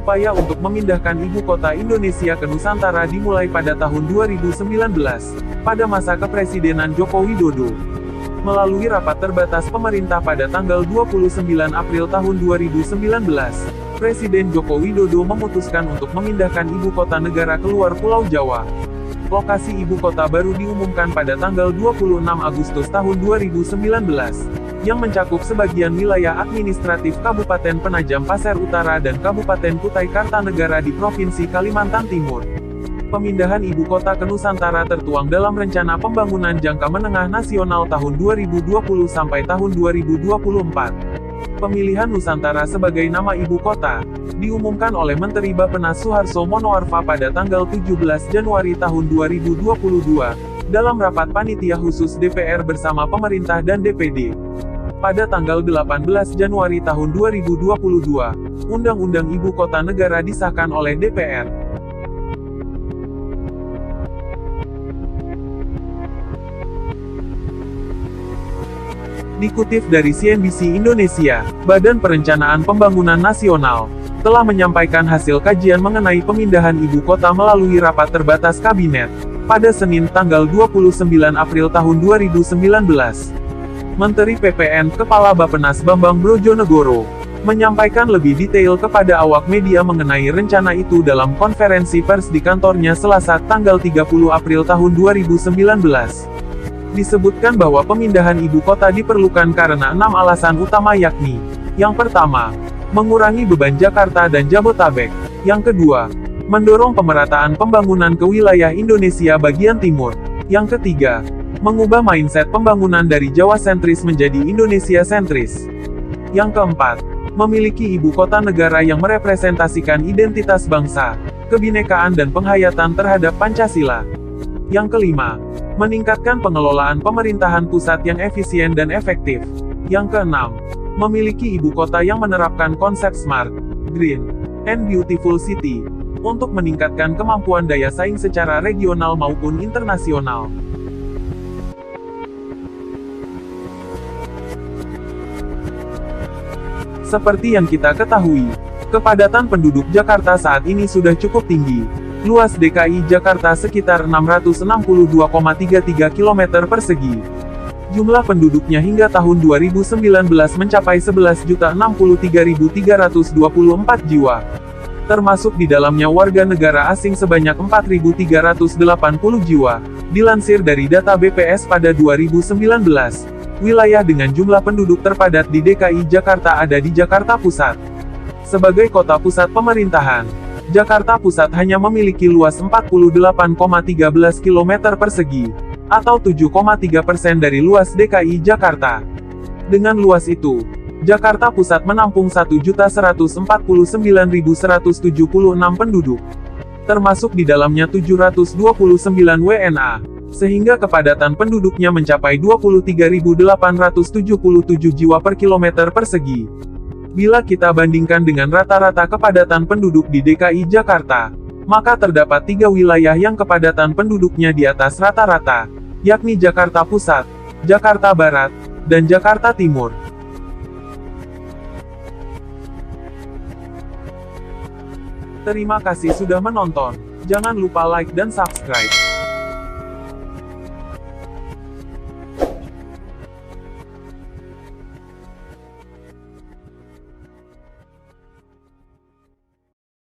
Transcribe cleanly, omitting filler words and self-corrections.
Upaya untuk memindahkan ibu kota Indonesia ke Nusantara dimulai pada tahun 2019, pada masa kepresidenan Joko Widodo. Melalui rapat terbatas pemerintah pada tanggal 29 April tahun 2019, Presiden Joko Widodo memutuskan untuk memindahkan ibu kota negara keluar Pulau Jawa. Lokasi ibu kota baru diumumkan pada tanggal 26 Agustus tahun 2019, yang mencakup sebagian wilayah administratif Kabupaten Penajam Pasir Utara dan Kabupaten Kutai Kartanegara di Provinsi Kalimantan Timur. Pemindahan ibu kota ke Nusantara tertuang dalam Rencana Pembangunan Jangka Menengah Nasional tahun 2020 sampai tahun 2024. Pemilihan Nusantara sebagai nama ibu kota diumumkan oleh Menteri Bappenas Suharso Monoarfa pada tanggal 17 Januari tahun 2022 dalam rapat panitia khusus DPR bersama pemerintah dan DPD. Pada tanggal 18 Januari tahun 2022, Undang-Undang Ibu Kota Negara disahkan oleh DPR. Dikutip dari CNBC Indonesia, Badan Perencanaan Pembangunan Nasional telah menyampaikan hasil kajian mengenai pemindahan ibu kota melalui rapat terbatas kabinet pada Senin tanggal 29 April tahun 2019. Menteri PPN Kepala Bappenas Bambang Brojonegoro menyampaikan lebih detail kepada awak media mengenai rencana itu dalam konferensi pers di kantornya Selasa tanggal 30 April tahun 2019. Disebutkan bahwa pemindahan ibu kota diperlukan karena 6 alasan utama yakni, yang pertama, mengurangi beban Jakarta dan Jabotabek. Yang kedua, mendorong pemerataan pembangunan ke wilayah Indonesia bagian timur. Yang ketiga, mengubah mindset pembangunan dari Jawa sentris menjadi Indonesia sentris. Yang keempat, memiliki ibu kota negara yang merepresentasikan identitas bangsa, kebinekaan dan penghayatan terhadap Pancasila. Yang kelima, meningkatkan pengelolaan pemerintahan pusat yang efisien dan efektif. Yang keenam, memiliki ibu kota yang menerapkan konsep smart, green, and beautiful city, untuk meningkatkan kemampuan daya saing secara regional maupun internasional. Seperti yang kita ketahui, kepadatan penduduk Jakarta saat ini sudah cukup tinggi. Luas DKI Jakarta sekitar 662,33 km persegi. Jumlah penduduknya hingga tahun 2019 mencapai 11.063.324 jiwa. Termasuk di dalamnya warga negara asing sebanyak 4.380 jiwa. Dilansir dari data BPS pada 2019, wilayah dengan jumlah penduduk terpadat di DKI Jakarta ada di Jakarta Pusat. Sebagai kota pusat pemerintahan, Jakarta Pusat hanya memiliki luas 48,13 km persegi, atau 7,3% dari luas DKI Jakarta. Dengan luas itu, Jakarta Pusat menampung 1.149.176 penduduk, termasuk di dalamnya 729 WNA, sehingga kepadatan penduduknya mencapai 23.877 jiwa per kilometer persegi. Bila kita bandingkan dengan rata-rata kepadatan penduduk di DKI Jakarta, maka terdapat 3 wilayah yang kepadatan penduduknya di atas rata-rata, yakni Jakarta Pusat, Jakarta Barat, dan Jakarta Timur. Terima kasih sudah menonton. Jangan lupa like dan subscribe.